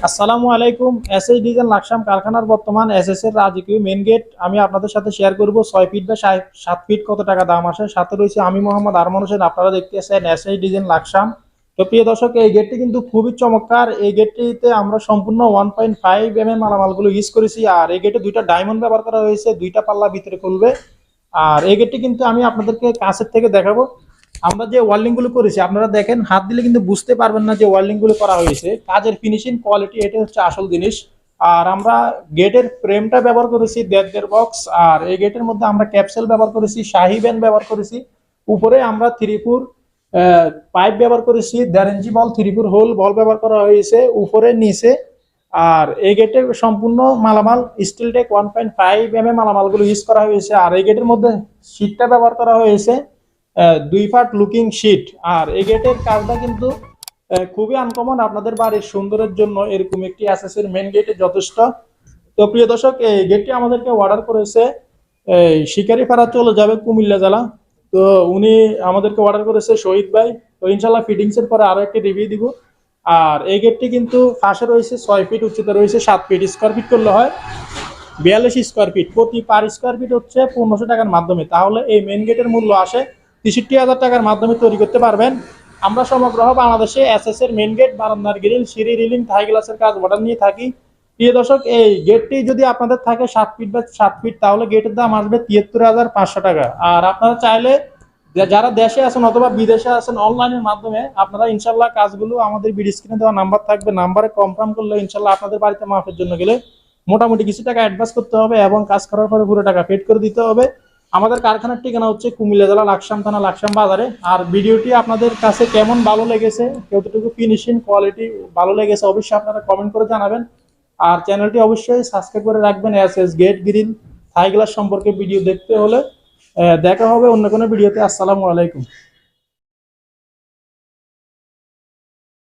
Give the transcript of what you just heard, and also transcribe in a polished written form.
আসসালামু আলাইকুম। SS design Laksam কারখানার বর্তমান এসএস এর রাজকীয় মেন গেট আমি আপনাদের সাথে শেয়ার করব। 6 ফিট বা 7 ফিট কত টাকা দাম আসে। সাথে রয়েছে আমি মোহাম্মদ আরমান হোসেন। আপনারা দেখতেছেন এসএস ডিজাইন লাকসাম। তো প্রিয় দর্শক, এই গেটটি কিন্তু খুবই চমৎকার। এই গেটটিতে আমরা সম্পূর্ণ 1.5 মালামালগুলো ইউজ করেছি। আর এই গেটে দুইটা ডায়মন্ড ব্যবহার করা হয়েছে, দুইটা পাল্লা ভিতরে খুলবে। আর এই গেটটি কিন্তু আমি আপনাদেরকে কাছের থেকে দেখাবো। আমরা যে ওয়ার্লিং গুলো করেছি আপনারা দেখেন, হাত দিলে কিন্তু বুঝতে পারবেন না যে ওয়ার্লিং গুলো করা হয়েছে। কাজের ফিনিশিং কোয়ালিটি এটা হচ্ছে আসল জিনিস। আর আমরা গেটের ফ্রেমটা ব্যবহার করেছি দেড় বক্স। আর এই গেটের মধ্যে আমরা ক্যাপসেল ব্যবহার করেছি, শাহি ব্যান্ড ব্যবহার করেছি। উপরে আমরা 3 ফুট পাইপ ব্যবহার করেছি, 1.5 ইঞ্চি বল 3 ফুট হোল বল ব্যবহার করা হয়েছে উপরে নিচে। আর এই গেটের সম্পূর্ণ মালামাল স্টিল টেক 1.5 মালামালগুলো ইউজ করা হয়েছে। আর এই গেটের মধ্যে শীটটা ব্যবহার করা হয়েছে 2 পার্ট লুকিং শিট। আর এই গেটের কাজটা কিন্তু খুবই আনকমন। আপনাদের বাড়ির সুন্দরের জন্য এরকম একটি এসএসের মেন গেটে যথেষ্ট। তো প্রিয় দর্শক, এই গেটটি আমাদেরকে অর্ডার করেছে শিকারিপাড়া চলে যাবে কুমিল্লা জেলা। তো উনি আমাদেরকে অর্ডার করেছে শহীদ ভাই। তো ইনশাল্লাহ ফিটিংস এর পরে আরো একটি রিভিউ দিব। আর এই গেটটি কিন্তু পাশে রয়েছে 6 ফিট, উচ্চতা রয়েছে 7 ফিট। স্কোয়ার ফিট করলে হয় 42 স্কোয়ার ফিট। প্রতি পার স্কোয়ার ফিট হচ্ছে 1500 টাকার মাধ্যমে। তাহলে এই মেন গেটের মূল্য আসে 63,000 টাকার মাধ্যমে তৈরি করতে পারবেন। আমরা সমগ্র বাংলাদেশে এসএস এর মেন গেট, বারান্দার গ্রিল, সিঁড়ি রিলিং, থাই গ্লাসের কাজ অর্ডার নিয়ে থাকি। প্রিয় দর্শক, এই গেটটি যদি আপনাদের থাকে 7 ফিট বা 7 ফিট, তাহলে গেটের দাম আসবে 73,500 টাকা। আর আপনারা চাইলে যারা দেশে আছেন অথবা বিদেশে আছেন, অনলাইনের মাধ্যমে আপনারা ইনশাল্লাহ কাজগুলো আমাদের ভিডিও স্ক্রিনে দেওয়া নাম্বার থাকবে, নাম্বারে কনফার্ম করলে ইনশাল্লাহ আপনাদের বাড়িতে মাপের জন্য গেলে মোটামুটি কিছু টাকা অ্যাডভান্স করতে হবে এবং কাজ করার পরে পুরো টাকা পেড করে দিতে হবে। আমাদের কারখানার ঠিকানা হচ্ছে কুমিল্লা জেলা লাকসাম থানা, লাকসাম বাজারে। আর ভিডিওটি আপনাদের কাছে কেমন ভালো লেগেছে, কতটুকু ফিনিশিং কোয়ালিটি ভালো লেগেছে, অবশ্যই আপনারা কমেন্ট করে জানাবেন। আর চ্যানেলটি অবশ্যই সাবস্ক্রাইব করে রাখবেন। SS gate, grill, Thai glass সম্পর্কে ভিডিও দেখতে হলে দেখা হবে অন্য কোনো ভিডিওতে। আসসালামু আলাইকুম।